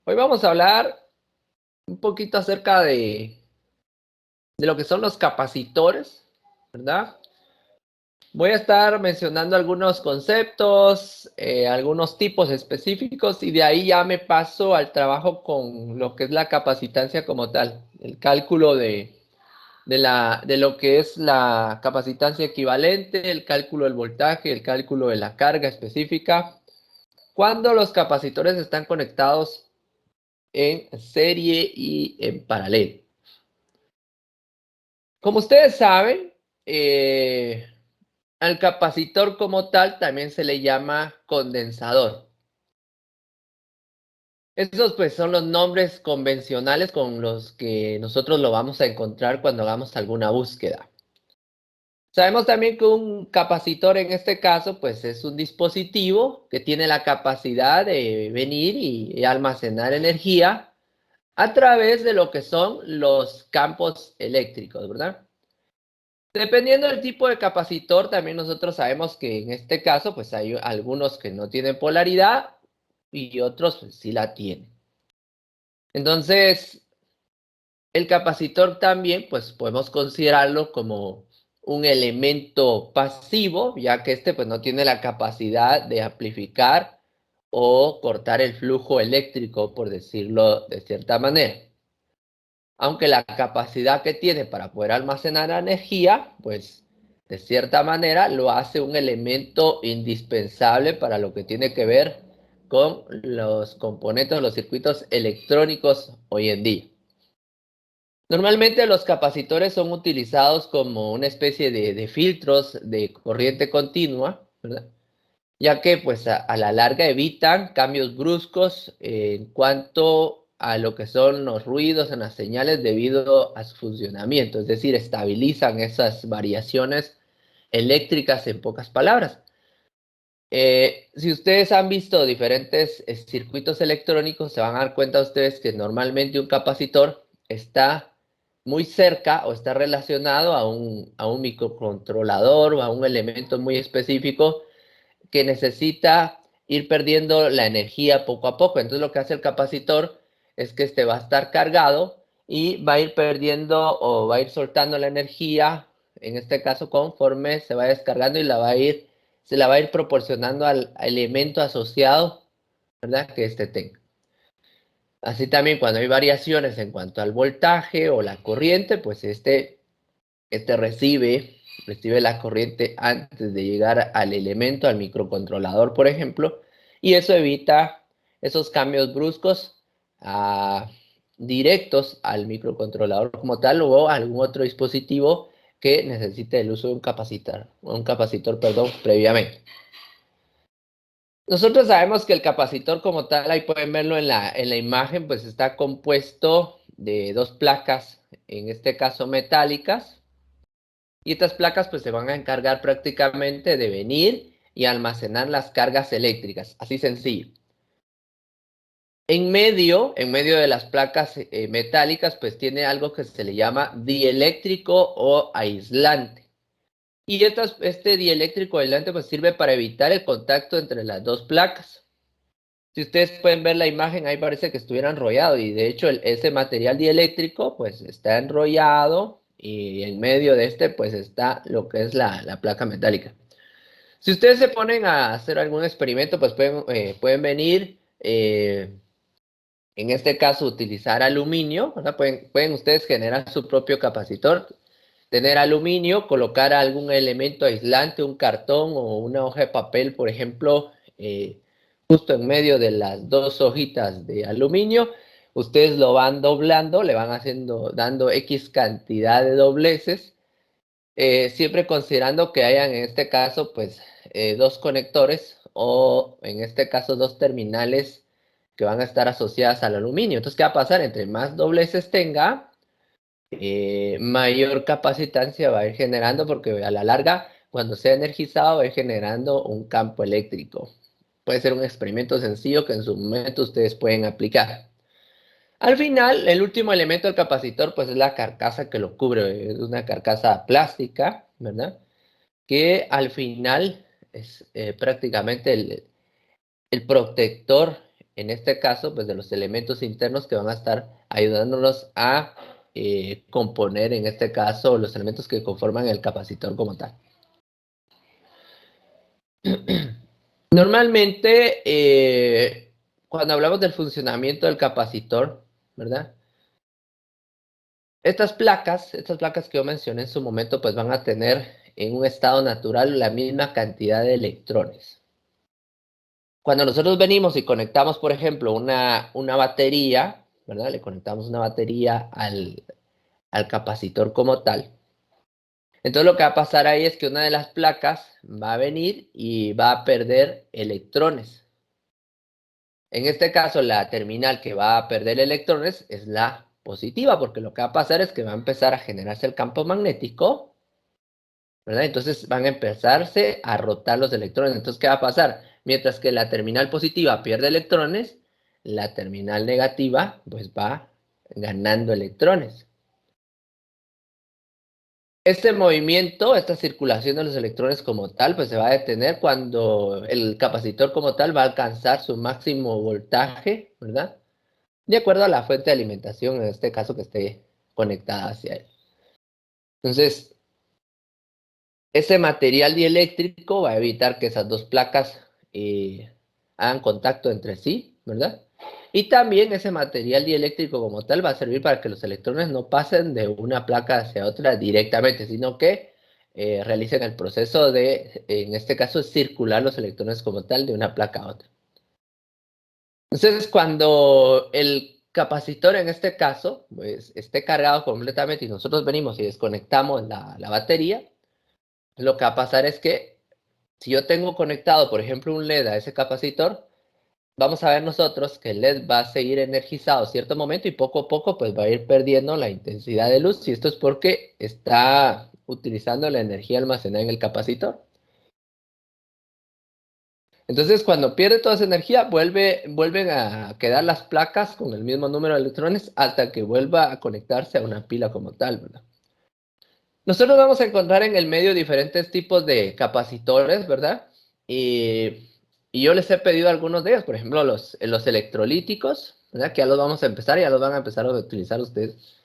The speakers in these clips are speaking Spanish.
Hoy vamos a hablar un poquito acerca de lo que son los capacitores, ¿verdad? Voy a estar mencionando algunos conceptos, algunos tipos específicos y de ahí ya me paso al trabajo con lo que es la capacitancia como tal, el cálculo de lo que es la capacitancia equivalente, el cálculo del voltaje, el cálculo de la carga específica, cuando los capacitores están conectados en serie y en paralelo. Como ustedes saben, al capacitor como tal también se le llama condensador. Esos pues son los nombres convencionales con los que nosotros lo vamos a encontrar cuando hagamos alguna búsqueda. Sabemos también que un capacitor en este caso pues es un dispositivo que tiene la capacidad de venir y almacenar energía a través de lo que son los campos eléctricos, ¿verdad? Dependiendo del tipo de capacitor, también nosotros sabemos que en este caso, pues hay algunos que no tienen polaridad y otros pues, sí la tienen. Entonces, el capacitor también, pues podemos considerarlo como un elemento pasivo, ya que este pues no tiene la capacidad de amplificar o cortar el flujo eléctrico, por decirlo de cierta manera. Aunque la capacidad que tiene para poder almacenar energía, pues de cierta manera lo hace un elemento indispensable para lo que tiene que ver con los componentes de los circuitos electrónicos hoy en día. Normalmente los capacitores son utilizados como una especie de filtros de corriente continua, ¿verdad? Ya que pues a la larga evitan cambios bruscos en cuanto a lo que son los ruidos en las señales debido a su funcionamiento, es decir, estabilizan esas variaciones eléctricas en pocas palabras. Si ustedes han visto diferentes circuitos electrónicos, se van a dar cuenta ustedes que normalmente un capacitor está muy cerca o está relacionado a un microcontrolador o a un elemento muy específico que necesita ir perdiendo la energía poco a poco. Entonces lo que hace el capacitor es que este va a estar cargado y va a ir perdiendo o va a ir soltando la energía, en este caso conforme se va descargando y se la va a ir proporcionando al elemento asociado, ¿verdad? Que este tenga. Así también cuando hay variaciones en cuanto al voltaje o la corriente, pues este recibe la corriente antes de llegar al elemento, al microcontrolador, por ejemplo, y eso evita esos cambios bruscos directos al microcontrolador como tal o a algún otro dispositivo que necesite el uso de un capacitor, perdón, previamente. Nosotros sabemos que el capacitor como tal, ahí pueden verlo en la imagen, pues está compuesto de dos placas, en este caso metálicas, y estas placas pues se van a encargar prácticamente de venir y almacenar las cargas eléctricas, así sencillo. En medio de las placas metálicas, pues tiene algo que se le llama dieléctrico o aislante. Y este dieléctrico aislante pues sirve para evitar el contacto entre las dos placas. Si ustedes pueden ver la imagen, ahí parece que estuviera enrollado y de hecho ese material dieléctrico pues está enrollado y en medio de este pues está lo que es la placa metálica. Si ustedes se ponen a hacer algún experimento, pues pueden venir, en este caso, utilizar aluminio, ¿verdad? Pueden ustedes generar su propio capacitor, tener aluminio, colocar algún elemento aislante, un cartón o una hoja de papel, por ejemplo, justo en medio de las dos hojitas de aluminio. Ustedes lo van doblando, le van dando X cantidad de dobleces, siempre considerando que hayan en este caso pues dos conectores o en este caso dos terminales que van a estar asociadas al aluminio. Entonces, ¿qué va a pasar? Entre más dobleces tenga, mayor capacitancia va a ir generando porque a la larga, cuando sea energizado, va a ir generando un campo eléctrico. Puede ser un experimento sencillo que en su momento ustedes pueden aplicar. Al final, el último elemento del capacitor, pues es la carcasa que lo cubre. Es una carcasa plástica, ¿verdad? Que al final es prácticamente el protector en este caso, pues de los elementos internos que van a estar ayudándonos a componer, en este caso, los elementos que conforman el capacitor como tal. Normalmente, cuando hablamos del funcionamiento del capacitor, ¿verdad? Estas placas que yo mencioné en su momento, pues van a tener en un estado natural la misma cantidad de electrones. Cuando nosotros venimos y conectamos, por ejemplo, una batería, ¿verdad? Le conectamos una batería al capacitor como tal. Entonces lo que va a pasar ahí es que una de las placas va a venir y va a perder electrones. En este caso, la terminal que va a perder electrones es la positiva, porque lo que va a pasar es que va a empezar a generarse el campo magnético, ¿verdad? Entonces van a empezarse a rotar los electrones. Entonces, ¿qué va a pasar? Mientras que la terminal positiva pierde electrones, la terminal negativa pues va ganando electrones. Este movimiento, esta circulación de los electrones como tal, pues se va a detener cuando el capacitor como tal va a alcanzar su máximo voltaje, ¿verdad? De acuerdo a la fuente de alimentación, en este caso que esté conectada hacia él. Entonces, ese material dieléctrico va a evitar que esas dos placas hagan contacto entre sí, ¿verdad? Y también ese material dieléctrico como tal va a servir para que los electrones no pasen de una placa hacia otra directamente, sino que realicen el proceso de, en este caso, circular los electrones como tal de una placa a otra. Entonces, cuando el capacitor en este caso pues, esté cargado completamente y nosotros venimos y desconectamos la batería, lo que va a pasar es que si yo tengo conectado, por ejemplo, un LED a ese capacitor, vamos a ver nosotros que el LED va a seguir energizado cierto momento y poco a poco pues va a ir perdiendo la intensidad de luz, y esto es porque está utilizando la energía almacenada en el capacitor. Entonces, cuando pierde toda esa energía, vuelven a quedar las placas con el mismo número de electrones hasta que vuelva a conectarse a una pila como tal, ¿verdad? Nosotros vamos a encontrar en el medio diferentes tipos de capacitores, ¿verdad? Y yo les he pedido algunos de ellos, por ejemplo, los electrolíticos, ¿verdad? Que ya los vamos a empezar, ya los van a empezar a utilizar ustedes.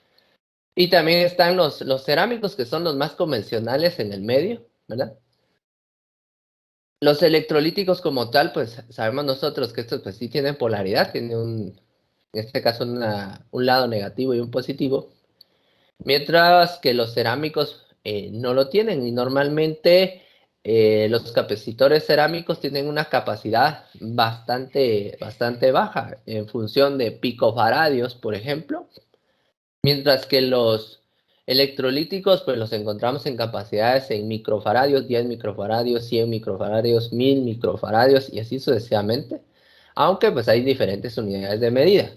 Y también están los cerámicos, que son los más convencionales en el medio, ¿verdad? Los electrolíticos como tal, pues sabemos nosotros que estos pues sí tienen polaridad, tienen en este caso un lado negativo y un positivo, mientras que los cerámicos no lo tienen, y normalmente los capacitores cerámicos tienen una capacidad bastante baja en función de picofaradios, por ejemplo, mientras que los electrolíticos pues los encontramos en capacidades en microfaradios, 10 microfaradios, 100 microfaradios, 1000 microfaradios y así sucesivamente, aunque pues hay diferentes unidades de medida,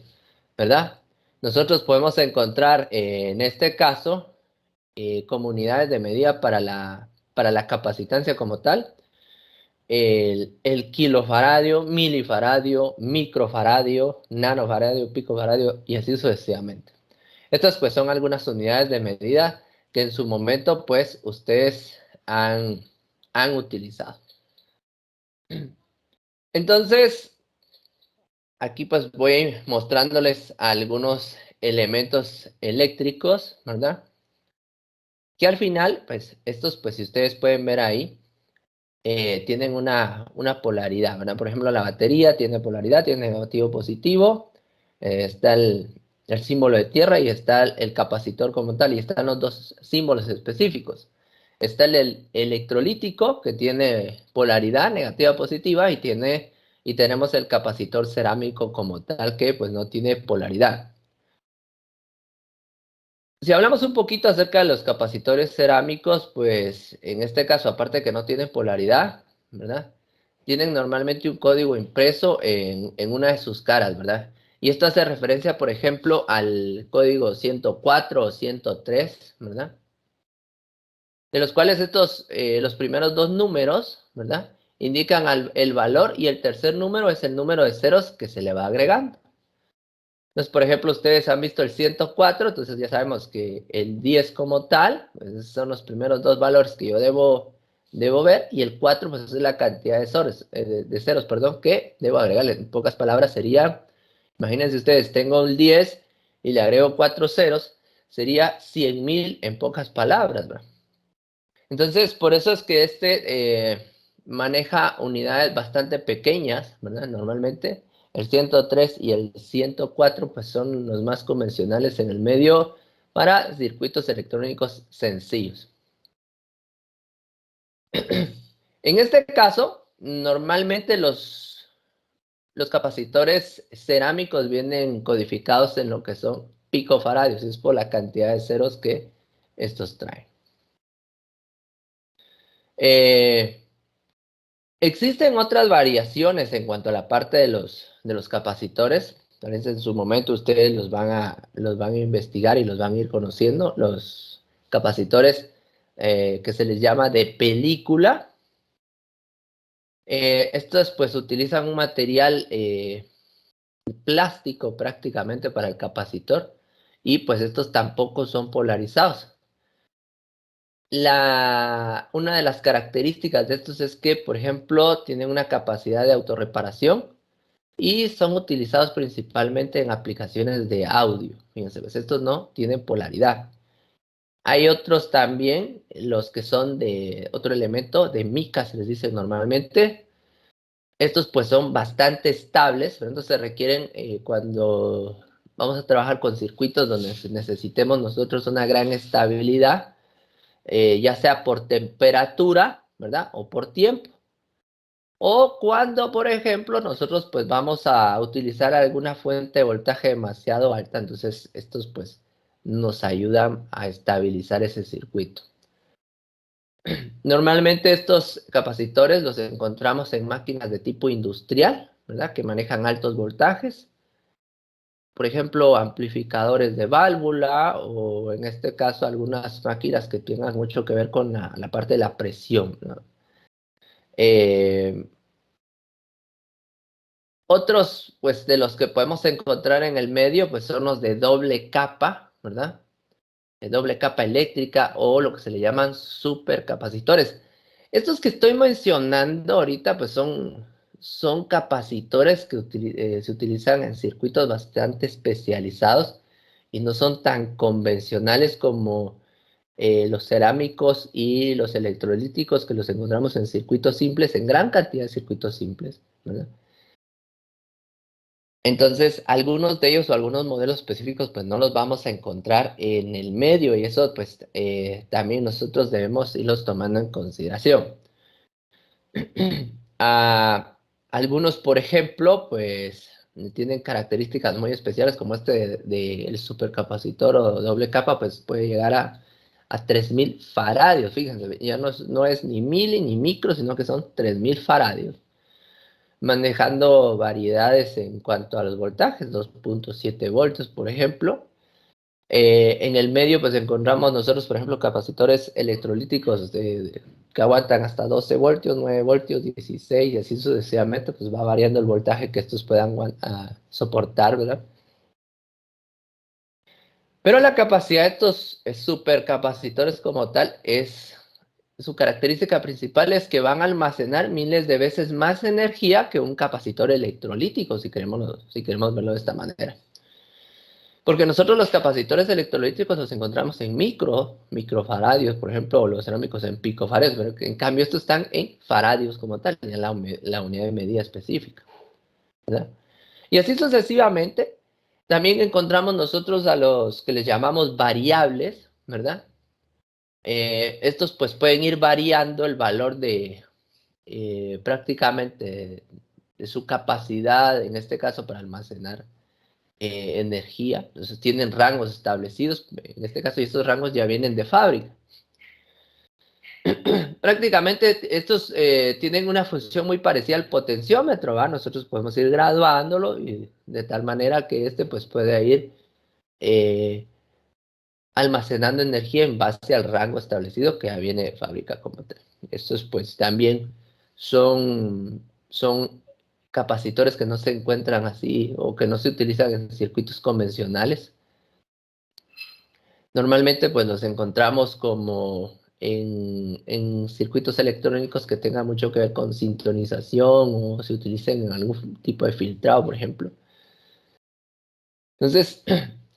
¿verdad? Nosotros podemos encontrar en este caso como unidades de medida para la capacitancia como tal, el kilofaradio, milifaradio, microfaradio, nanofaradio, picofaradio y así sucesivamente. Estas pues son algunas unidades de medida que en su momento pues ustedes han utilizado. Entonces, aquí pues voy mostrándoles algunos elementos eléctricos, ¿verdad? Que al final, pues estos pues si ustedes pueden ver ahí, tienen una polaridad, ¿verdad? Por ejemplo, la batería tiene polaridad, tiene negativo positivo, está el símbolo de tierra y está el capacitor como tal, y están los dos símbolos específicos. Está el electrolítico, que tiene polaridad negativa positiva, y tenemos el capacitor cerámico como tal, que pues no tiene polaridad. Si hablamos un poquito acerca de los capacitores cerámicos, pues en este caso, aparte de que no tienen polaridad, ¿verdad? Tienen normalmente un código impreso en una de sus caras, ¿verdad? Y esto hace referencia, por ejemplo, al código 104 o 103, ¿verdad? De los cuales los primeros dos números, ¿verdad? Indican el valor, y el tercer número es el número de ceros que se le va agregando. Entonces, por ejemplo, ustedes han visto el 104, entonces ya sabemos que el 10 como tal, pues son los primeros dos valores que yo debo debo ver, y el 4 pues es la cantidad de ceros, perdón, que debo agregarle. En pocas palabras sería, imagínense ustedes, tengo un 10 y le agrego 4 ceros, sería 100.000 en pocas palabras, ¿verdad? Entonces, por eso es que maneja unidades bastante pequeñas, ¿verdad? Normalmente el 103 y el 104 pues son los más convencionales en el medio para circuitos electrónicos sencillos. En este caso, normalmente los capacitores cerámicos vienen codificados en lo que son picofaradios, es por la cantidad de ceros que estos traen. Eh, Existen otras variaciones en cuanto a la parte de los capacitores. Tal vez en su momento ustedes los van a investigar y los van a ir conociendo. Los capacitores que se les llama de película. Estos pues utilizan un material plástico prácticamente para el capacitor y pues estos tampoco son polarizados. Una de las características de estos es que, por ejemplo, tienen una capacidad de autorreparación y son utilizados principalmente en aplicaciones de audio. Fíjense, pues estos no tienen polaridad. Hay otros también, los que son de otro elemento, de mica se les dice normalmente. Estos pues son bastante estables, pero entonces requieren cuando vamos a trabajar con circuitos donde necesitemos nosotros una gran estabilidad, ya sea por temperatura, ¿verdad? O por tiempo. O cuando, por ejemplo, nosotros pues vamos a utilizar alguna fuente de voltaje demasiado alta, entonces estos pues nos ayudan a estabilizar ese circuito. Normalmente estos capacitores los encontramos en máquinas de tipo industrial, ¿verdad? Que manejan altos voltajes. Por ejemplo, amplificadores de válvula o en este caso algunas máquinas que tengan mucho que ver con la parte de la presión, ¿no? Eh, Otros, pues, de los que podemos encontrar en el medio, pues, son los de doble capa, ¿verdad? De doble capa eléctrica o lo que se le llaman supercapacitores. Estos que estoy mencionando ahorita, pues, son capacitores que se utilizan en circuitos bastante especializados y no son tan convencionales como los cerámicos y los electrolíticos que los encontramos en circuitos simples, en gran cantidad de circuitos simples, ¿verdad? Entonces, algunos de ellos o algunos modelos específicos, pues no los vamos a encontrar en el medio y eso, pues también nosotros debemos irlos tomando en consideración. Ah, algunos, por ejemplo, pues tienen características muy especiales como este del supercapacitor o doble capa, pues puede llegar a 3000 faradios, fíjense, ya no es ni mili ni micro, sino que son 3000 faradios manejando variedades en cuanto a los voltajes, 2.7 voltios, por ejemplo. En el medio, pues encontramos nosotros, por ejemplo, capacitores electrolíticos que aguantan hasta 12 voltios, 9 voltios, 16 y así sucesivamente, pues va variando el voltaje que estos puedan soportar, ¿verdad? Pero la capacidad de estos supercapacitores como tal su característica principal es que van a almacenar miles de veces más energía que un capacitor electrolítico, si queremos verlo de esta manera. Porque nosotros los capacitores electrolíticos los encontramos en microfaradios, por ejemplo, o los cerámicos en picofaradios, pero en cambio estos están en faradios como tal, en la unidad de medida específica, ¿verdad? Y así sucesivamente, también encontramos nosotros a los que les llamamos variables, ¿verdad? Estos pues pueden ir variando el valor de prácticamente de su capacidad, en este caso para almacenar energía. Entonces tienen rangos establecidos, en este caso y estos rangos ya vienen de fábrica. Prácticamente estos tienen una función muy parecida al potenciómetro, ¿va? Nosotros podemos ir graduándolo y de tal manera que este pues puede ir eh, almacenando energía en base al rango establecido que ya viene de fábrica como tal. Estos pues también son capacitores que no se encuentran así o que no se utilizan en circuitos convencionales. Normalmente pues los encontramos como en circuitos electrónicos que tengan mucho que ver con sintonización o se utilicen en algún tipo de filtrado, por ejemplo. Entonces,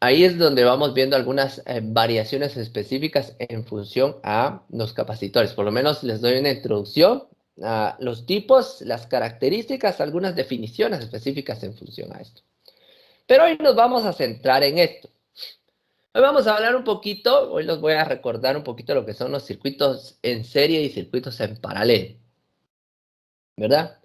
ahí es donde vamos viendo algunas variaciones específicas en función a los capacitores. Por lo menos les doy una introducción a los tipos, las características, algunas definiciones específicas en función a esto. Pero hoy nos vamos a centrar en esto. Hoy vamos a hablar un poquito, hoy les voy a recordar un poquito lo que son los circuitos en serie y circuitos en paralelo, ¿verdad?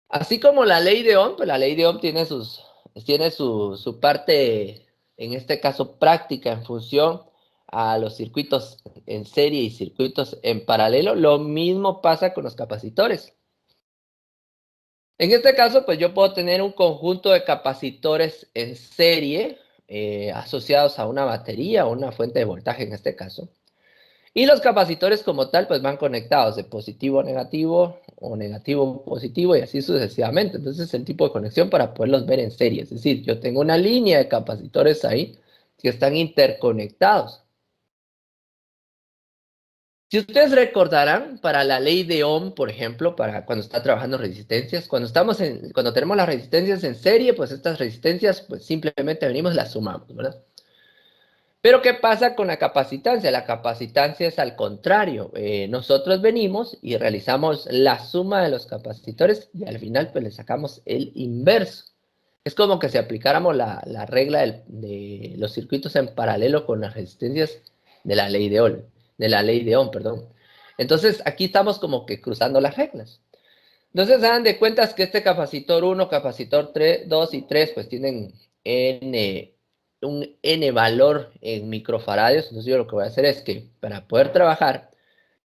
Así como la ley de Ohm, pues la ley de Ohm tiene su parte, en este caso práctica, en función a los circuitos en serie y circuitos en paralelo. Lo mismo pasa con los capacitores. En este caso, pues yo puedo tener un conjunto de capacitores en serie asociados a una batería o una fuente de voltaje en este caso. Y los capacitores como tal, pues van conectados de positivo a negativo o negativo a positivo y así sucesivamente. Entonces, el tipo de conexión para poderlos ver en serie. Es decir, yo tengo una línea de capacitores ahí que están interconectados. Si ustedes recordarán, para la ley de Ohm, por ejemplo, para cuando está trabajando resistencias, cuando tenemos las resistencias en serie, pues estas resistencias, pues simplemente venimos y las sumamos, ¿verdad? Pero ¿qué pasa con la capacitancia? La capacitancia es al contrario. Nosotros venimos y realizamos la suma de los capacitores y al final pues le sacamos el inverso. Es como que si aplicáramos la regla de los circuitos en paralelo con las resistencias de la ley de Ohm, perdón. Entonces aquí estamos como que cruzando las reglas. Entonces se dan de cuentas que este capacitor 1, capacitor 3, 2 y 3 pues tienen un N valor en microfaradios. Entonces yo lo que voy a hacer es que para poder trabajar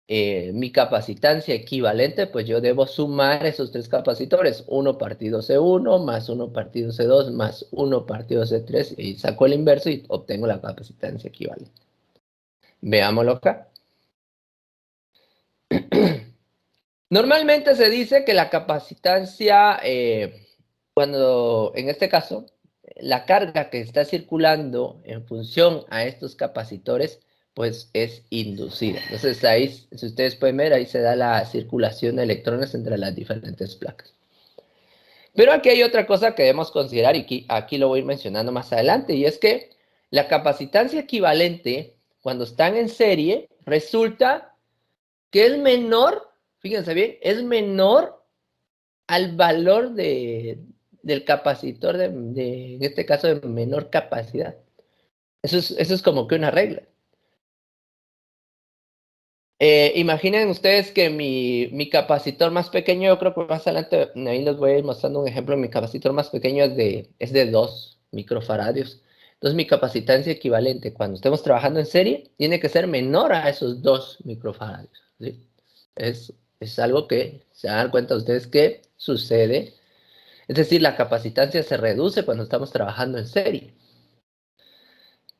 mi capacitancia equivalente, pues yo debo sumar esos tres capacitores. 1 partido C1 más 1 partido C2 más 1 partido C3 y saco el inverso y obtengo la capacitancia equivalente. Veámoslo acá. Normalmente se dice que la capacitancia, cuando en este caso, la carga que está circulando en función a estos capacitores, pues es inducida. Entonces ahí, si ustedes pueden ver, ahí se da la circulación de electrones entre las diferentes placas. Pero aquí hay otra cosa que debemos considerar y aquí lo voy a ir mencionando más adelante, y es que la capacitancia equivalente, cuando están en serie, resulta que es menor, fíjense bien, es menor al valor del capacitor en este caso de menor capacidad. Eso es como que una regla. Imaginen ustedes que mi capacitor más pequeño, yo creo que más adelante, ahí les voy a ir mostrando un ejemplo, mi capacitor más pequeño es de 2 microfaradios. Entonces mi capacitancia equivalente cuando estemos trabajando en serie tiene que ser menor a esos 2 microfaradios. ¿Sí? Es algo que se dan cuenta ustedes que sucede. Es decir, la capacitancia se reduce cuando estamos trabajando en serie.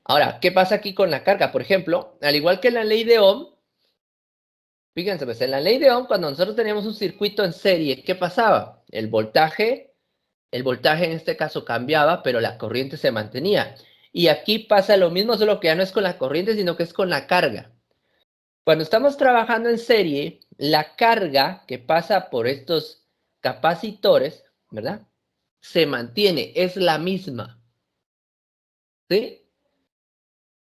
Ahora, ¿qué pasa aquí con la carga? Por ejemplo, al igual que en la ley de Ohm, fíjense, pues en la ley de Ohm, cuando nosotros teníamos un circuito en serie, ¿qué pasaba? El voltaje en este caso cambiaba, pero la corriente se mantenía. Y aquí pasa lo mismo, solo que ya no es con la corriente, sino que es con la carga. Cuando estamos trabajando en serie, la carga que pasa por estos capacitores, ¿verdad? Se mantiene, es la misma. ¿Sí?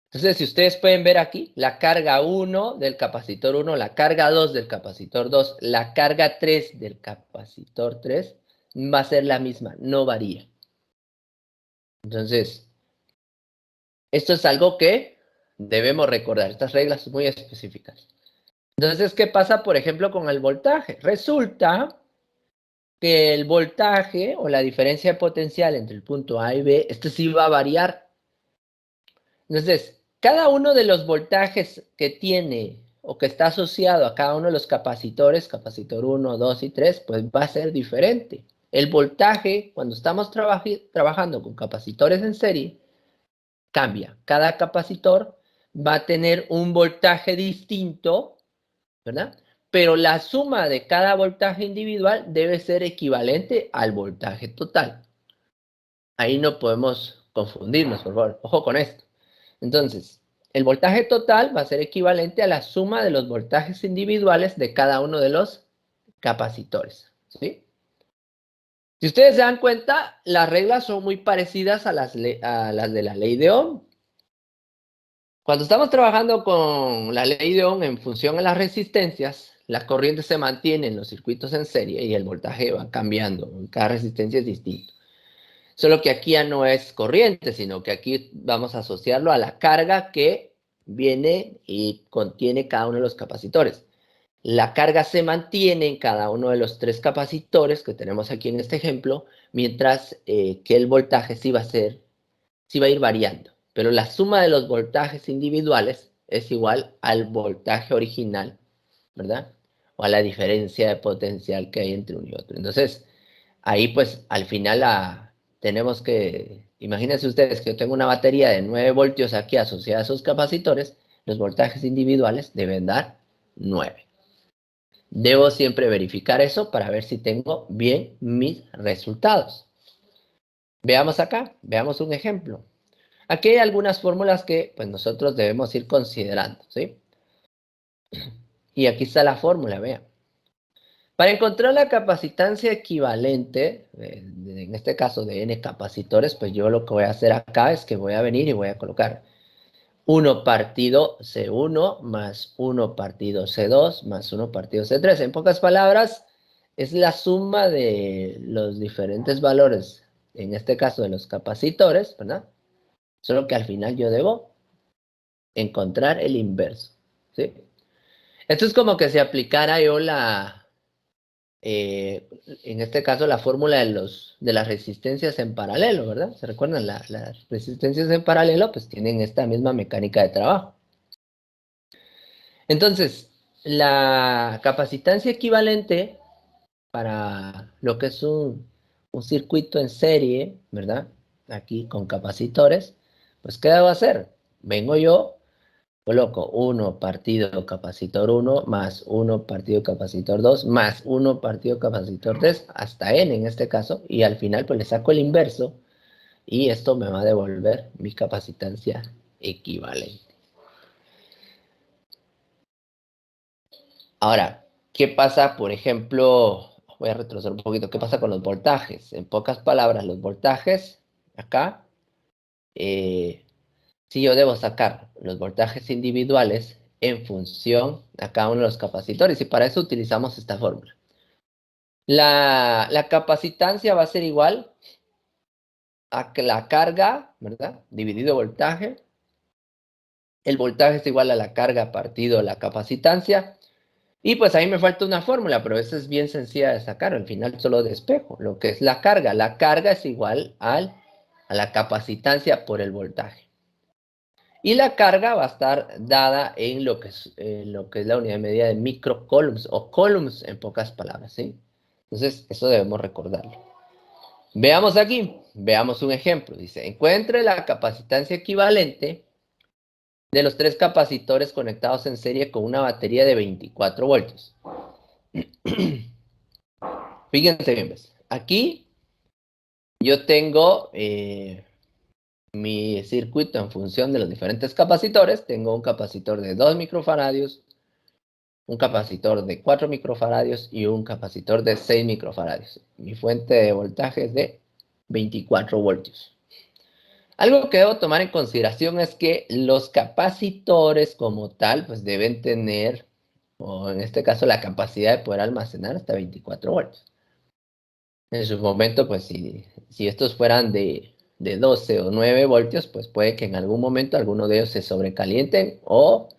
Entonces, si ustedes pueden ver aquí, la carga 1 del capacitor 1, la carga 2 del capacitor 2, la carga 3 del capacitor 3, va a ser la misma, no varía. Entonces, esto es algo que debemos recordar, estas reglas muy específicas. Entonces, ¿qué pasa, por ejemplo, con el voltaje? Resulta que el voltaje o la diferencia de potencial entre el punto A y B, esto sí va a variar. Entonces, cada uno de los voltajes que tiene o que está asociado a cada uno de los capacitores, capacitor 1, 2 y 3, pues va a ser diferente. El voltaje, cuando estamos trabajando con capacitores en serie, cambia. Cada capacitor va a tener un voltaje distinto, ¿verdad? Pero la suma de cada voltaje individual debe ser equivalente al voltaje total. Ahí no podemos confundirnos, por favor. Ojo con esto. Entonces, el voltaje total va a ser equivalente a la suma de los voltajes individuales de cada uno de los capacitores, ¿sí? Si ustedes se dan cuenta, las reglas son muy parecidas a las de la ley de Ohm. Cuando estamos trabajando con la ley de Ohm en función a las resistencias, la corriente se mantiene en los circuitos en serie y el voltaje va cambiando. Cada resistencia es distinta. Solo que aquí ya no es corriente, sino que aquí vamos a asociarlo a la carga que viene y contiene cada uno de los capacitores. La carga se mantiene en cada uno de los 3 capacitores que tenemos aquí en este ejemplo, mientras que el voltaje sí va a ir variando. Pero la suma de los voltajes individuales es igual al voltaje original, ¿verdad? O a la diferencia de potencial que hay entre uno y otro. Entonces, ahí pues al final tenemos que, imagínense ustedes que yo tengo una batería de 9 voltios aquí asociada a esos capacitores, los voltajes individuales deben dar 9. Debo siempre verificar eso para ver si tengo bien mis resultados. Veamos acá, veamos un ejemplo. Aquí hay algunas fórmulas que pues, nosotros debemos ir considerando, ¿sí? Y aquí está la fórmula, vean. Para encontrar la capacitancia equivalente, en este caso de n capacitores, pues yo lo que voy a hacer acá es que voy a venir y voy a colocar 1 partido C1 más 1 partido C2 más 1 partido C3. En pocas palabras, es la suma de los diferentes valores, en este caso de los capacitores, ¿verdad? Solo que al final yo debo encontrar el inverso, ¿sí? Esto es como que si aplicara yo en este caso, la fórmula de las resistencias en paralelo, ¿verdad? ¿Se recuerdan? Las resistencias en paralelo, pues tienen esta misma mecánica de trabajo. Entonces, la capacitancia equivalente para lo que es un circuito en serie, ¿verdad? Aquí con capacitores, pues ¿qué debo hacer? Vengo yo, coloco 1 partido capacitor 1 más 1 partido capacitor 2 más 1 partido capacitor 3 hasta n en este caso, y al final pues le saco el inverso y esto me va a devolver mi capacitancia equivalente. Ahora, ¿qué pasa, por ejemplo? Voy a retroceder un poquito. ¿Qué pasa con los voltajes? En pocas palabras, los voltajes, acá, si yo debo sacar los voltajes individuales en función a cada uno de los capacitores, y para eso utilizamos esta fórmula. La capacitancia va a ser igual a que la carga, ¿verdad? Dividido voltaje. El voltaje es igual a la carga partido la capacitancia. Y pues ahí me falta una fórmula, pero esa es bien sencilla de sacar. Al final solo despejo lo que es la carga. La carga es igual a la capacitancia por el voltaje. Y la carga va a estar dada en lo que es la unidad de medida de microcoulombs o coulombs en pocas palabras, ¿sí? Entonces, eso debemos recordarlo. Veamos aquí, veamos un ejemplo. Dice, encuentre la capacitancia equivalente de los 3 capacitores conectados en serie con una batería de 24 voltios. Fíjense bien, ¿ves? Aquí yo tengo mi circuito en función de los diferentes capacitores. Tengo un capacitor de 2 microfaradios, un capacitor de 4 microfaradios y un capacitor de 6 microfaradios. Mi fuente de voltaje es de 24 voltios. Algo que debo tomar en consideración es que los capacitores como tal, pues deben tener, o en este caso, la capacidad de poder almacenar hasta 24 voltios. En su momento, pues si estos fueran de 12 o 9 voltios, pues puede que en algún momento alguno de ellos se sobrecalienten o,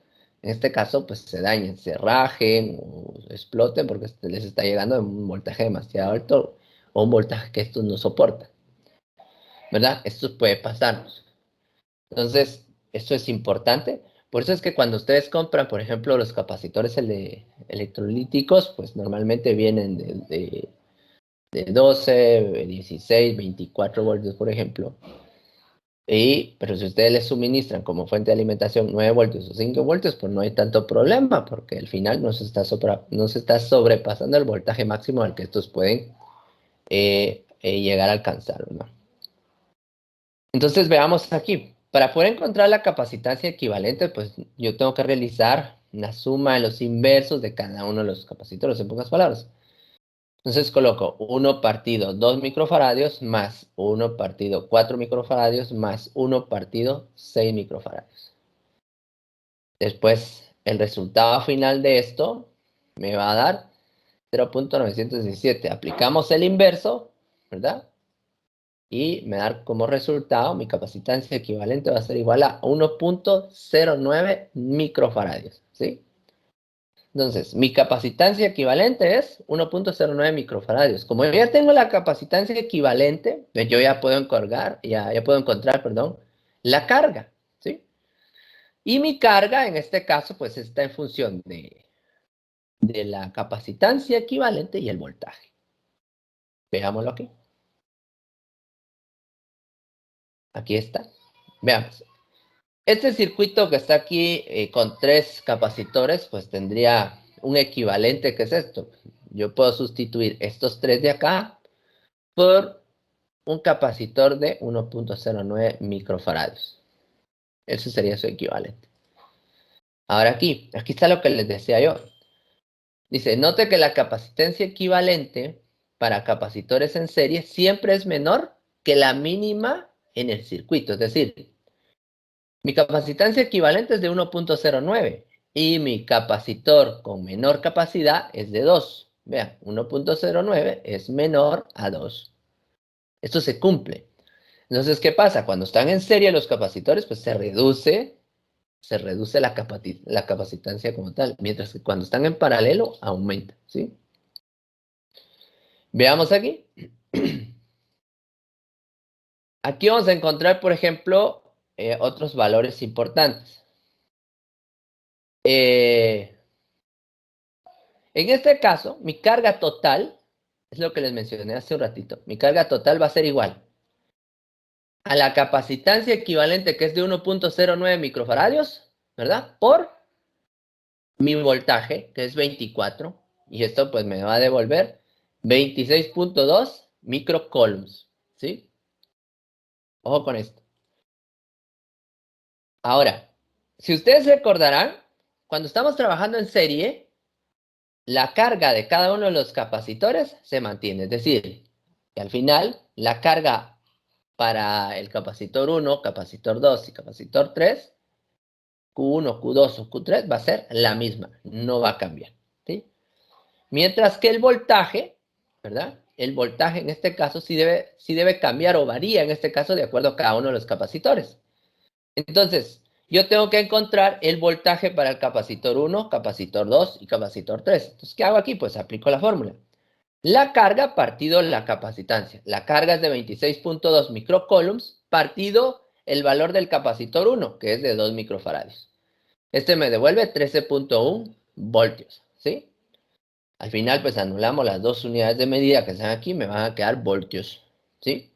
en este caso, pues se dañen, se rajen o exploten porque les está llegando un voltaje demasiado alto o un voltaje que estos no soportan, ¿verdad? Esto puede pasarnos. Entonces, esto es importante. Por eso es que cuando ustedes compran, por ejemplo, los capacitores electrolíticos, pues normalmente vienen de 12, 16, 24 voltios, por ejemplo. Pero si ustedes les suministran como fuente de alimentación 9 voltios o 5 voltios, pues no hay tanto problema, porque al final no se está sobrepasando el voltaje máximo al que estos pueden llegar a alcanzar, ¿no? Entonces veamos aquí. Para poder encontrar la capacitancia equivalente, pues yo tengo que realizar la suma de los inversos de cada uno de los capacitores, en pocas palabras. Entonces coloco 1 partido 2 microfaradios más 1 partido 4 microfaradios más 1 partido 6 microfaradios. Después, el resultado final de esto me va a dar 0.917. Aplicamos el inverso, ¿verdad? Y me da como resultado, mi capacitancia equivalente va a ser igual a 1.09 microfaradios, ¿sí? Entonces, mi capacitancia equivalente es 1.09 microfaradios. Como yo ya tengo la capacitancia equivalente, pues yo ya puedo encontrar, perdón, la carga, ¿sí? Y mi carga, en este caso, pues está en función de la capacitancia equivalente y el voltaje. Veámoslo aquí. Aquí está. Veamos. Este circuito que está aquí con 3 capacitores, pues tendría un equivalente, que es esto. Yo puedo sustituir estos 3 de acá por un capacitor de 1.09 microfaradios. Eso sería su equivalente. Ahora aquí está lo que les decía yo. Dice, note que la capacitancia equivalente para capacitores en serie siempre es menor que la mínima en el circuito. Es decir, mi capacitancia equivalente es de 1.09 y mi capacitor con menor capacidad es de 2. Vean, 1.09 es menor a 2. Esto se cumple. Entonces, ¿qué pasa? Cuando están en serie los capacitores, pues se reduce la capacitancia como tal, mientras que cuando están en paralelo, aumenta, ¿sí? Veamos aquí. Aquí vamos a encontrar, por ejemplo, otros valores importantes. En este caso, mi carga total, es lo que les mencioné hace un ratito, mi carga total va a ser igual a la capacitancia equivalente, que es de 1.09 microfaradios, ¿verdad? Por mi voltaje, que es 24, y esto pues me va a devolver 26.2 microcoulombs, ¿sí? Ojo con esto. Ahora, si ustedes recordarán, cuando estamos trabajando en serie, la carga de cada uno de los capacitores se mantiene, es decir, que al final la carga para el capacitor 1, capacitor 2 y capacitor 3, Q1, Q2 o Q3 va a ser la misma, no va a cambiar, ¿sí? Mientras que el voltaje, ¿verdad? El voltaje en este caso sí debe cambiar o varía en este caso de acuerdo a cada uno de los capacitores. Entonces, yo tengo que encontrar el voltaje para el capacitor 1, capacitor 2 y capacitor 3. Entonces, ¿qué hago aquí? Pues aplico la fórmula. La carga partido la capacitancia. La carga es de 26.2 microcoulombs partido el valor del capacitor 1, que es de 2 microfaradios. Este me devuelve 13.1 voltios, ¿sí? Al final, pues anulamos las dos unidades de medida que están aquí, me van a quedar voltios, ¿sí?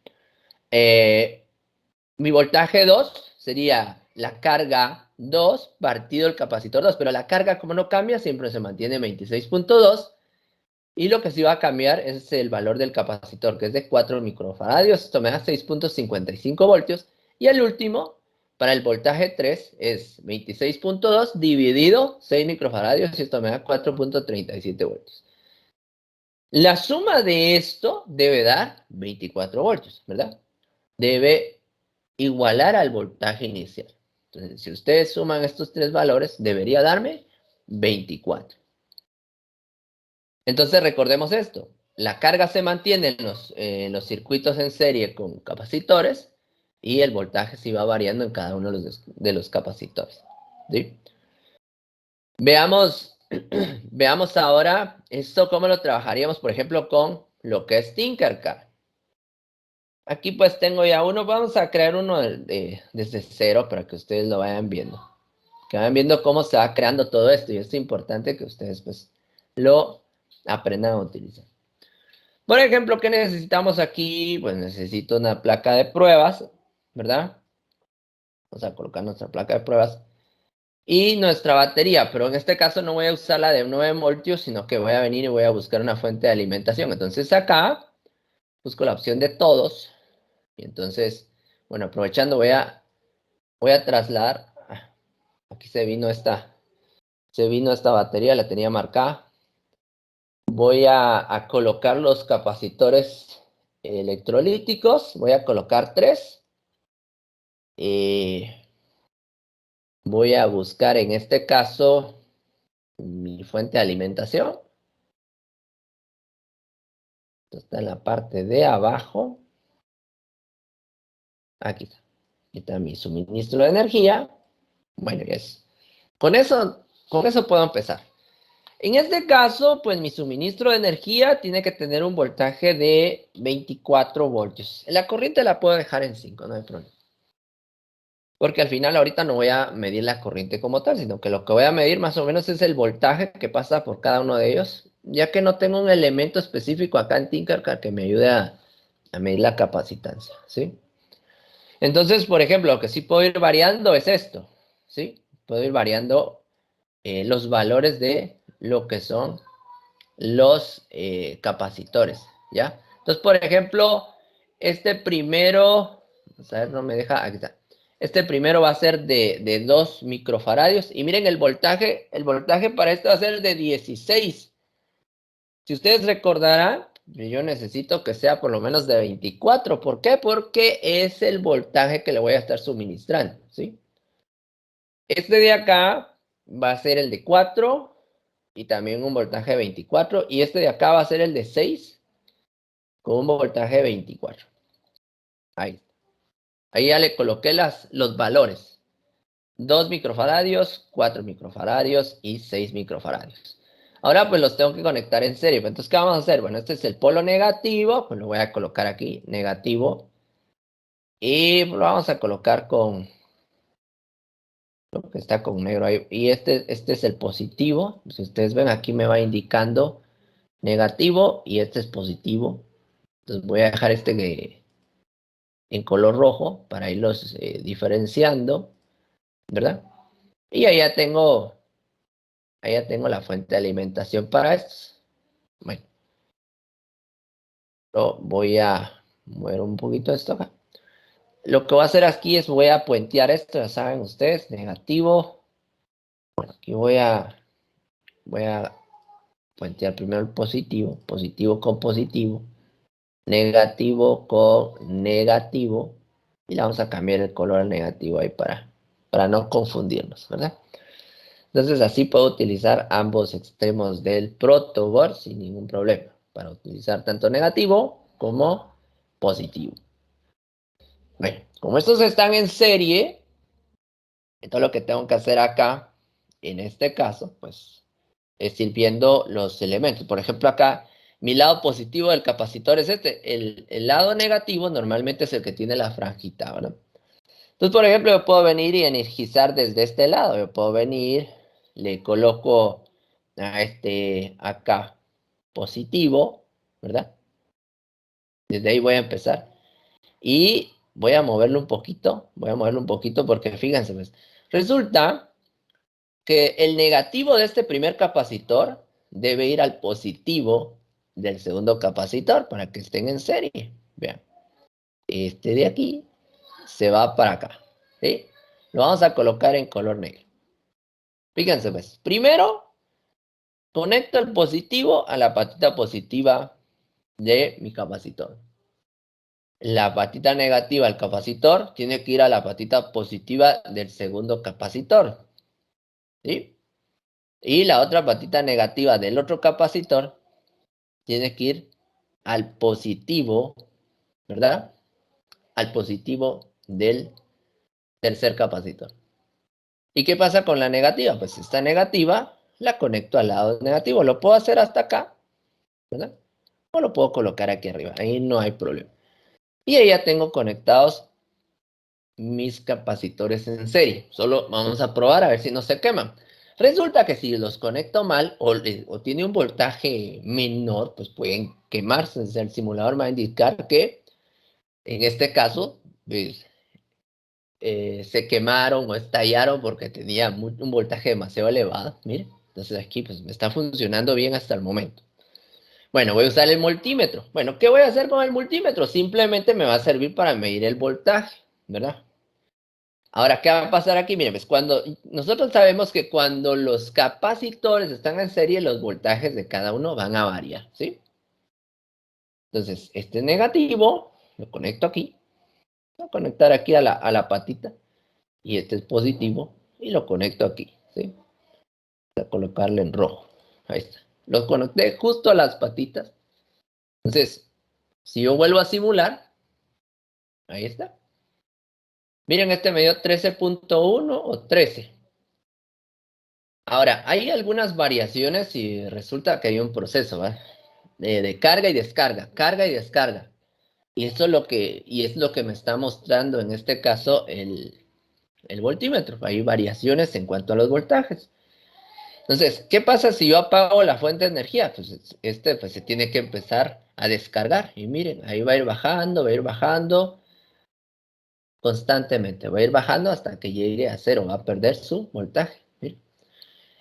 Mi voltaje 2 sería la carga 2 partido el capacitor 2, pero la carga como no cambia, siempre se mantiene 26.2, y lo que sí va a cambiar es el valor del capacitor, que es de 4 microfaradios, esto me da 6.55 voltios, y el último, para el voltaje 3, es 26.2 dividido 6 microfaradios, y esto me da 4.37 voltios. La suma de esto debe dar 24 voltios, ¿verdad? Debe igualar al voltaje inicial. Entonces, si ustedes suman estos tres valores, debería darme 24. Entonces, recordemos esto. La carga se mantiene en los circuitos en serie con capacitores y el voltaje sí va variando en cada uno de los capacitores, ¿sí? Veamos, veamos ahora esto cómo lo trabajaríamos, por ejemplo, con lo que es Tinkercad. Aquí pues tengo ya uno, vamos a crear uno desde cero para que ustedes lo vayan viendo. Que vayan viendo cómo se va creando todo esto y es importante que ustedes pues lo aprendan a utilizar. Por ejemplo, ¿qué necesitamos aquí? Pues necesito una placa de pruebas, ¿verdad? Vamos a colocar nuestra placa de pruebas y nuestra batería, pero en este caso no voy a usar la de 9 voltios, sino que voy a venir y voy a buscar una fuente de alimentación. Entonces acá busco la opción de todos y entonces, bueno, aprovechando voy a voy a trasladar, aquí se vino esta batería, la tenía marcada. Voy a colocar los capacitores electrolíticos, voy a colocar 3. Voy a buscar en este caso mi fuente de alimentación. Está en la parte de abajo. Aquí está. Aquí está mi suministro de energía. Bueno, ya es. Con eso puedo empezar. En este caso, pues mi suministro de energía tiene que tener un voltaje de 24 voltios. La corriente la puedo dejar en 5, no hay problema. Porque al final ahorita no voy a medir la corriente como tal, sino que lo que voy a medir más o menos es el voltaje que pasa por cada uno de ellos, ya que no tengo un elemento específico acá en Tinkercad que me ayude a medir la capacitancia, ¿sí? Entonces, por ejemplo, lo que sí puedo ir variando es esto, ¿sí? Puedo ir variando los valores de lo que son los capacitores, ¿ya? Entonces, por ejemplo, este primero, vamos a ver, no me deja, aquí está. Este primero va a ser de 2 microfaradios. Y miren el voltaje para este va a ser de 16. Si ustedes recordarán, yo necesito que sea por lo menos de 24. ¿Por qué? Porque es el voltaje que le voy a estar suministrando, ¿sí? Este de acá va a ser el de 4 y también un voltaje de 24. Y este de acá va a ser el de 6 con un voltaje de 24. Ahí. Ahí ya le coloqué los valores. 2 microfaradios, 4 microfaradios y 6 microfaradios. Ahora pues los tengo que conectar en serie. Entonces, ¿qué vamos a hacer? Bueno, este es el polo negativo. Pues lo voy a colocar aquí, negativo. Y lo vamos a colocar con lo que está con negro ahí. Y este es el positivo. Si ustedes ven aquí me va indicando negativo y este es positivo. Entonces voy a dejar este en color rojo para irlos diferenciando, ¿verdad? Y ahí ya tengo la fuente de alimentación para estos. Bueno, voy a mover un poquito esto acá. Lo que voy a hacer aquí es voy a puentear esto, ya saben ustedes, negativo. Bueno, aquí voy a puentear primero el positivo, positivo con positivo, negativo con negativo. Y le vamos a cambiar el color al negativo ahí para no confundirnos, ¿verdad? Entonces así puedo utilizar ambos extremos del protoboard sin ningún problema, para utilizar tanto negativo como positivo. Bueno, como estos están en serie, entonces lo que tengo que hacer acá, en este caso, pues, es ir viendo los elementos. Por ejemplo, acá, mi lado positivo del capacitor es este. El lado negativo normalmente es el que tiene la franjita, ¿verdad? Entonces, por ejemplo, yo puedo venir y energizar desde este lado. Yo puedo venir, le coloco a acá positivo, ¿verdad? Desde ahí voy a empezar. Y voy a moverlo un poquito. Voy a moverlo un poquito porque fíjense, pues, resulta que el negativo de este primer capacitor debe ir al positivo del segundo capacitor para que estén en serie. Vean, este de aquí se va para acá, ¿sí? Lo vamos a colocar en color negro. Fíjense, pues, primero conecto el positivo a la patita positiva de mi capacitor. La patita negativa del capacitor tiene que ir a la patita positiva del segundo capacitor, ¿sí? Y la otra patita negativa del otro capacitor tiene que ir al positivo, ¿verdad? Al positivo del tercer capacitor. ¿Y qué pasa con la negativa? Pues esta negativa la conecto al lado negativo. Lo puedo hacer hasta acá, ¿verdad? O lo puedo colocar aquí arriba. Ahí no hay problema. Y ahí ya tengo conectados mis capacitores en serie. Solo vamos a probar a ver si no se queman. Resulta que si los conecto mal o tiene un voltaje menor, pues pueden quemarse. El simulador me va a indicar que en este caso pues, se quemaron o estallaron porque tenía un voltaje demasiado elevado. Miren, entonces aquí pues me está funcionando bien hasta el momento. Bueno, voy a usar el multímetro. Bueno, ¿qué voy a hacer con el multímetro? Simplemente me va a servir para medir el voltaje, ¿verdad? Ahora, ¿qué va a pasar aquí? Miren, pues cuando nosotros sabemos que cuando los capacitores están en serie, los voltajes de cada uno van a variar, ¿sí? Entonces, este negativo, lo conecto aquí, voy a conectar aquí a la patita, y este es positivo, y lo conecto aquí, ¿sí? Voy a colocarle en rojo, ahí está. Los conecté justo a las patitas. Entonces, si yo vuelvo a simular, ahí está. Miren, este me dio 13.1 o 13. Ahora, hay algunas variaciones y resulta que hay un proceso, ¿verdad? De carga y descarga, carga y descarga. Y eso es lo que me está mostrando en este caso el voltímetro. Hay variaciones en cuanto a los voltajes. Entonces, ¿qué pasa si yo apago la fuente de energía? Pues pues se tiene que empezar a descargar. Y miren, ahí va a ir bajando constantemente. Va a ir bajando hasta que llegue a cero, va a perder su voltaje. ¿Sí?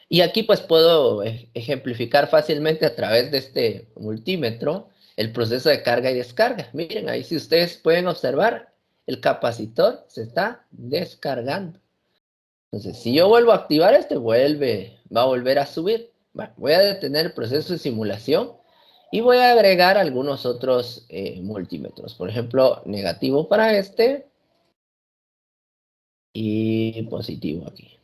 Y aquí pues puedo ejemplificar fácilmente a través de este multímetro el proceso de carga y descarga. Miren, ahí si ustedes pueden observar, el capacitor se está descargando. Entonces, si yo vuelvo a activar va a volver a subir. Bueno, voy a detener el proceso de simulación y voy a agregar algunos otros multímetros. Por ejemplo, negativo para este y positivo aquí.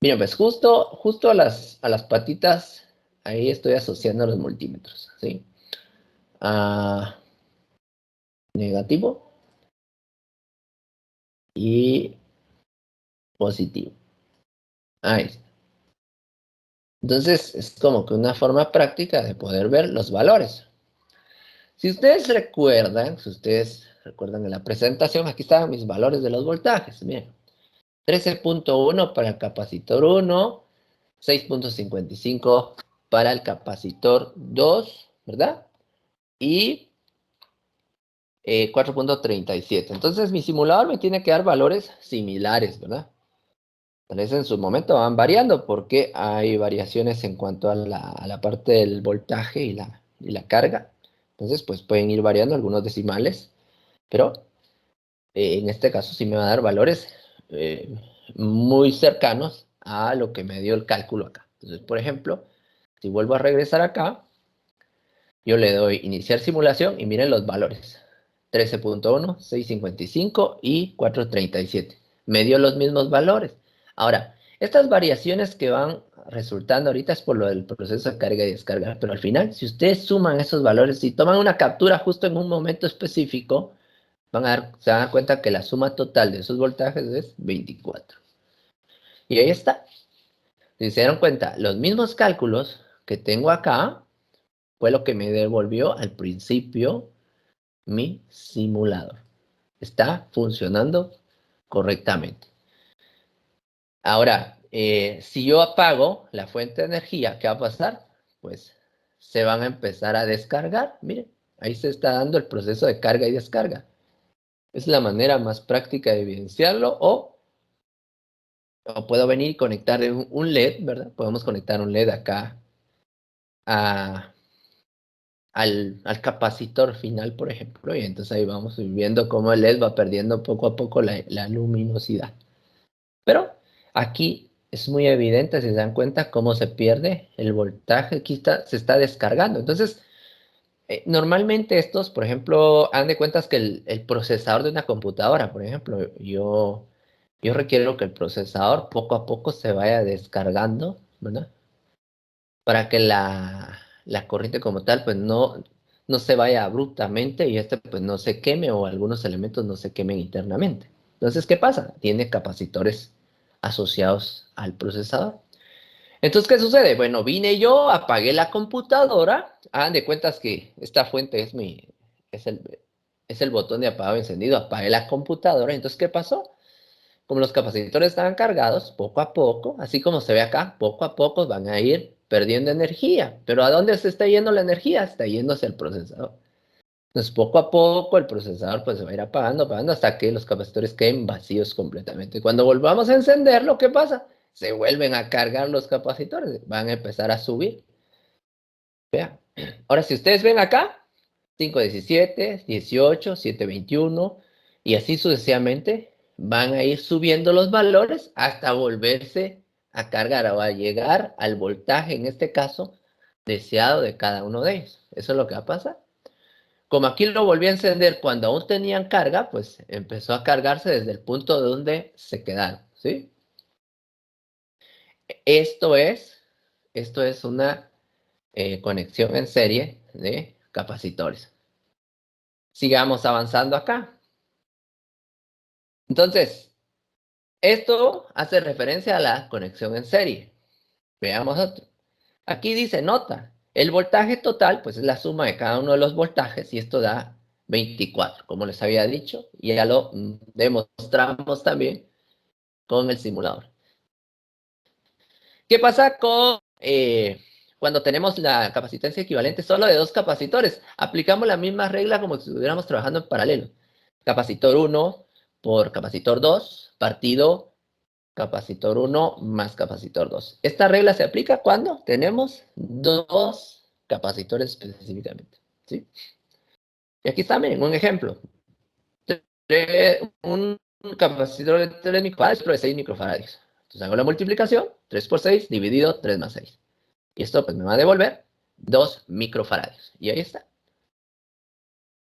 Miren, pues justo a las patitas, ahí estoy asociando los multímetros, ¿sí? A negativo y positivo. Ahí está. Entonces, es como que una forma práctica de poder ver los valores. Si ustedes recuerdan en la presentación, aquí estaban mis valores de los voltajes. Miren, 13.1 para el capacitor 1, 6.55 para el capacitor 2, ¿verdad? Y 4.37. Entonces mi simulador me tiene que dar valores similares, ¿verdad? Tal vez en su momento van variando porque hay variaciones en cuanto a la parte del voltaje y la carga. Entonces, pues pueden ir variando algunos decimales, pero en este caso sí me va a dar valores eh, muy cercanos a lo que me dio el cálculo acá. Entonces, por ejemplo, si vuelvo a regresar acá, yo le doy iniciar simulación y miren los valores. 13.1, 6.55 y 4.37. Me dio los mismos valores. Ahora, estas variaciones que van resultando ahorita es por lo del proceso de carga y descarga, pero al final, si ustedes suman esos valores y toman una captura justo en un momento específico, se van a dar cuenta que la suma total de esos voltajes es 24. Y ahí está. Si se dieron cuenta, los mismos cálculos que tengo acá fue lo que me devolvió al principio mi simulador. Está funcionando correctamente. Ahora, si yo apago la fuente de energía, ¿qué va a pasar? Pues se van a empezar a descargar. Miren, ahí se está dando el proceso de carga y descarga. Es la manera más práctica de evidenciarlo o puedo venir y conectar un LED, ¿verdad? Podemos conectar un LED acá a, al capacitor final, por ejemplo, y entonces ahí vamos viendo cómo el LED va perdiendo poco a poco la luminosidad. Pero aquí es muy evidente, si se dan cuenta, cómo se pierde el voltaje, aquí se está descargando. Entonces, normalmente estos, por ejemplo, hagan de cuentas que el procesador de una computadora, por ejemplo, yo requiero que el procesador poco a poco se vaya descargando, ¿verdad? Para que la corriente como tal, pues no se vaya abruptamente y pues no se queme o algunos elementos no se quemen internamente. Entonces, ¿qué pasa? Tiene capacitores asociados al procesador. Entonces, ¿qué sucede? Bueno, vine yo, apagué la computadora. Hagan de cuentas que esta fuente es es el botón de apagado encendido. Apagué la computadora. Entonces, ¿qué pasó? Como los capacitores estaban cargados, poco a poco, así como se ve acá, poco a poco van a ir perdiendo energía. Pero ¿a dónde se está yendo la energía? Está yendo hacia el procesador. Entonces, poco a poco el procesador pues se va a ir apagando, apagando hasta que los capacitores queden vacíos completamente. Cuando volvamos a encenderlo, ¿qué pasa? Se vuelven a cargar los capacitores, van a empezar a subir. Vean. Ahora, si ustedes ven acá, 5.17, 18, 7.21 y así sucesivamente, van a ir subiendo los valores hasta volverse a cargar o a llegar al voltaje, en este caso, deseado de cada uno de ellos. Eso es lo que va a pasar. Como aquí lo volví a encender cuando aún tenían carga, pues empezó a cargarse desde el punto donde se quedaron, ¿sí? Esto es una conexión en serie de capacitores. Sigamos avanzando acá. Entonces, esto hace referencia a la conexión en serie. Veamos otro. Aquí dice nota. El voltaje total, pues es la suma de cada uno de los voltajes y esto da 24, como les había dicho, y ya lo demostramos también con el simulador. ¿Qué pasa con cuando tenemos la capacitancia equivalente solo de dos capacitores? Aplicamos la misma regla como si estuviéramos trabajando en paralelo. Capacitor 1 por capacitor 2, partido capacitor 1 más capacitor 2. Esta regla se aplica cuando tenemos dos capacitores específicamente, ¿sí? Y aquí también un ejemplo. Un capacitor de 3 microfarads de 6 microfaradios. Entonces hago la multiplicación, 3 por 6 dividido 3 más 6. Y esto pues me va a devolver 2 microfaradios. Y ahí está.